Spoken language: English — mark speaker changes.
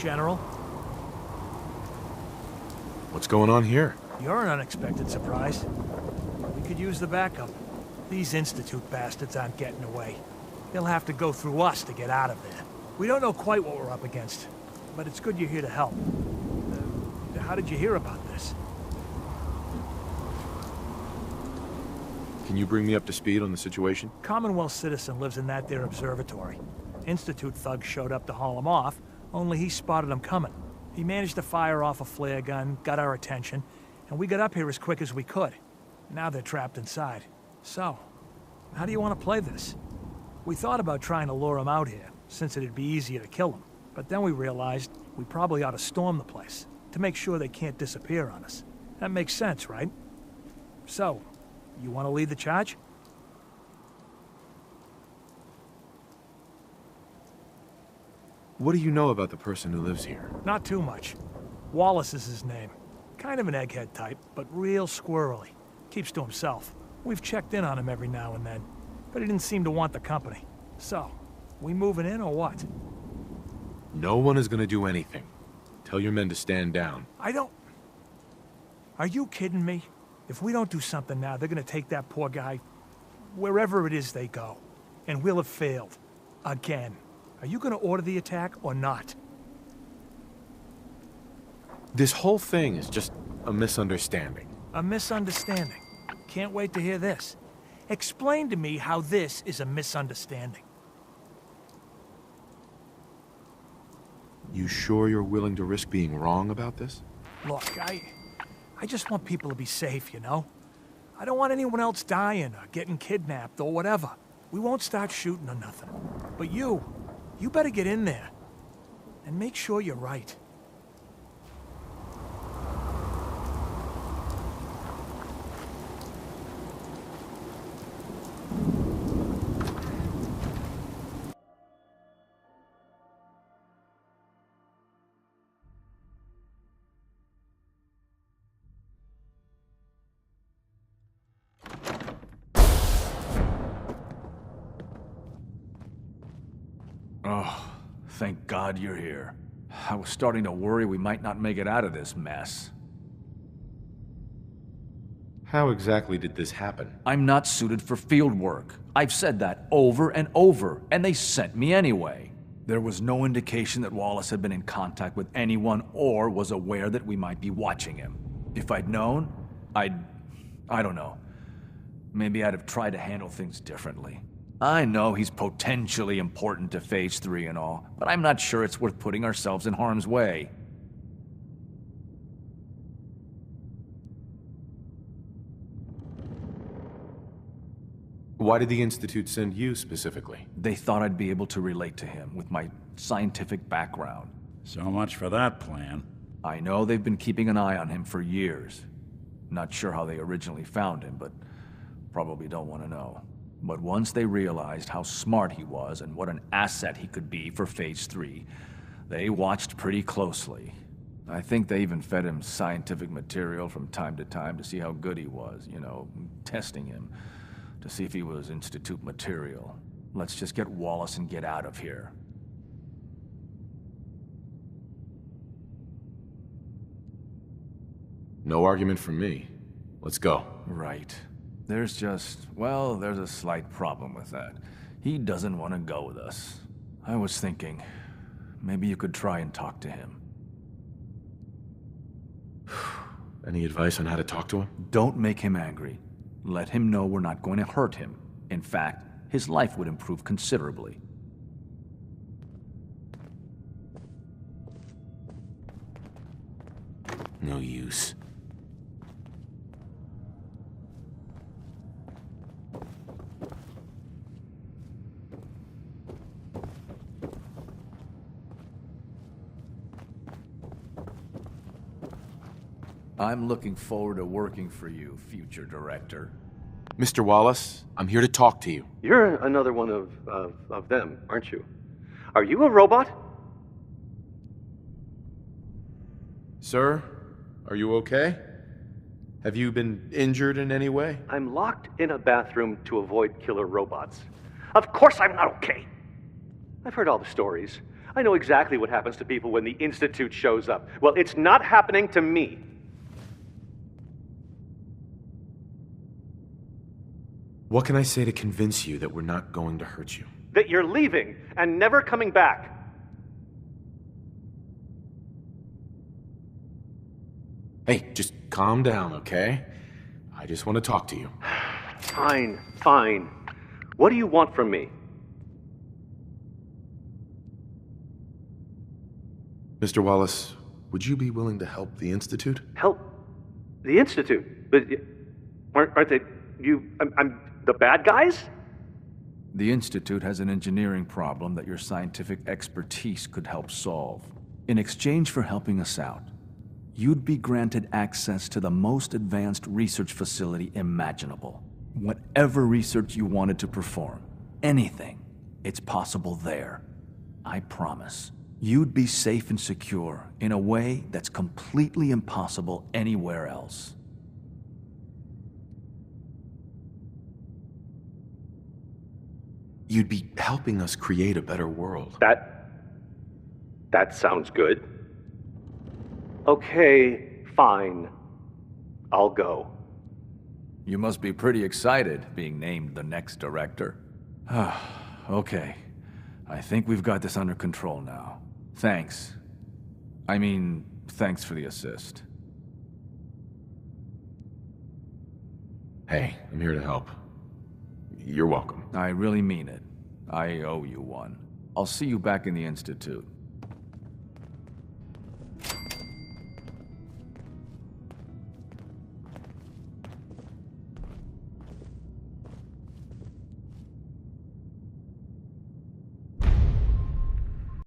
Speaker 1: General.
Speaker 2: What's going on here?
Speaker 1: You're an unexpected surprise. We could use the backup. These Institute bastards aren't getting away. They'll have to go through us to get out of there. We don't know quite what we're up against, but it's good you're here to help. How did you hear about this?
Speaker 2: Can you bring me up to speed on the situation?
Speaker 1: Commonwealth citizen lives in that there observatory. Institute thugs showed up to haul him off, only he spotted them coming. He managed to fire off a flare gun, got our attention, and we got up here as quick as we could. Now they're trapped inside. So, how do you want to play this? We thought about trying to lure them out here, since it'd be easier to kill them. But then we realized we probably ought to storm the place, to make sure they can't disappear on us. That makes sense, right? So, you want to lead the charge?
Speaker 2: What do you know about the person who lives here?
Speaker 1: Not too much. Wallace is his name. Kind of an egghead type, but real squirrely. Keeps to himself. We've checked in on him every now and then, but he didn't seem to want the company. So, we moving in or what?
Speaker 2: No one is gonna do anything. Tell your men to stand down.
Speaker 1: I don't... Are you kidding me? If we don't do something now, they're gonna take that poor guy wherever it is they go. And we'll have failed. Again. Are you gonna order the attack or not?
Speaker 2: This whole thing is just a misunderstanding.
Speaker 1: A misunderstanding. Can't wait to hear this. Explain to me how this is a misunderstanding.
Speaker 2: You sure you're willing to risk being wrong about this?
Speaker 1: Look, I just want people to be safe, you know? I don't want anyone else dying or getting kidnapped or whatever. We won't start shooting or nothing. But you better get in there. And make sure you're right.
Speaker 3: Oh, thank God you're here. I was starting to worry we might not make it out of this mess.
Speaker 2: How exactly did this happen?
Speaker 3: I'm not suited for field work. I've said that over and over, and they sent me anyway. There was no indication that Wallace had been in contact with anyone or was aware that we might be watching him. If I'd known, I don't know. Maybe I'd have tried to handle things differently. I know he's potentially important to Phase 3 and all, but I'm not sure it's worth putting ourselves in harm's way.
Speaker 2: Why did the Institute send you specifically?
Speaker 3: They thought I'd be able to relate to him with my scientific background.
Speaker 4: So much for that plan.
Speaker 3: I know they've been keeping an eye on him for years. Not sure how they originally found him, but probably don't want to know. But once they realized how smart he was and what an asset he could be for Phase 3, they watched pretty closely. I think they even fed him scientific material from time to time to see how good he was, you know, testing him, to see if he was Institute material. Let's just get Wallace and get out of here.
Speaker 2: No argument from me. Let's go.
Speaker 3: Right. There's a slight problem with that. He doesn't want to go with us. I was thinking, maybe you could try and talk to him.
Speaker 2: Any advice on how to talk to him?
Speaker 3: Don't make him angry. Let him know we're not going to hurt him. In fact, his life would improve considerably.
Speaker 2: No use.
Speaker 3: I'm looking forward to working for you, future director.
Speaker 2: Mr. Wallace, I'm here to talk to you.
Speaker 5: You're another one of them, aren't you? Are you a robot?
Speaker 2: Sir, are you okay? Have you been injured in any way?
Speaker 5: I'm locked in a bathroom to avoid killer robots. Of course I'm not okay. I've heard all the stories. I know exactly what happens to people when the Institute shows up. Well, it's not happening to me.
Speaker 2: What can I say to convince you that we're not going to hurt you?
Speaker 5: That you're leaving and never coming back.
Speaker 2: Hey, just calm down, okay? I just want to talk to you.
Speaker 5: Fine, fine. What do you want from me?
Speaker 2: Mr. Wallace, would you be willing to help the Institute?
Speaker 5: Help the Institute? But aren't they... I'm the bad guys?
Speaker 3: The Institute has an engineering problem that your scientific expertise could help solve. In exchange for helping us out, you'd be granted access to the most advanced research facility imaginable. Whatever research you wanted to perform, anything, it's possible there. I promise. You'd be safe and secure in a way that's completely impossible anywhere else.
Speaker 2: You'd be helping us create a better world.
Speaker 5: That sounds good. Okay, fine. I'll go.
Speaker 3: You must be pretty excited being named the next director. Okay. I think we've got this under control now. Thanks. Thanks for the assist.
Speaker 2: Hey, I'm here to help. You're welcome.
Speaker 3: I really mean it. I owe you one. I'll see you back in the Institute.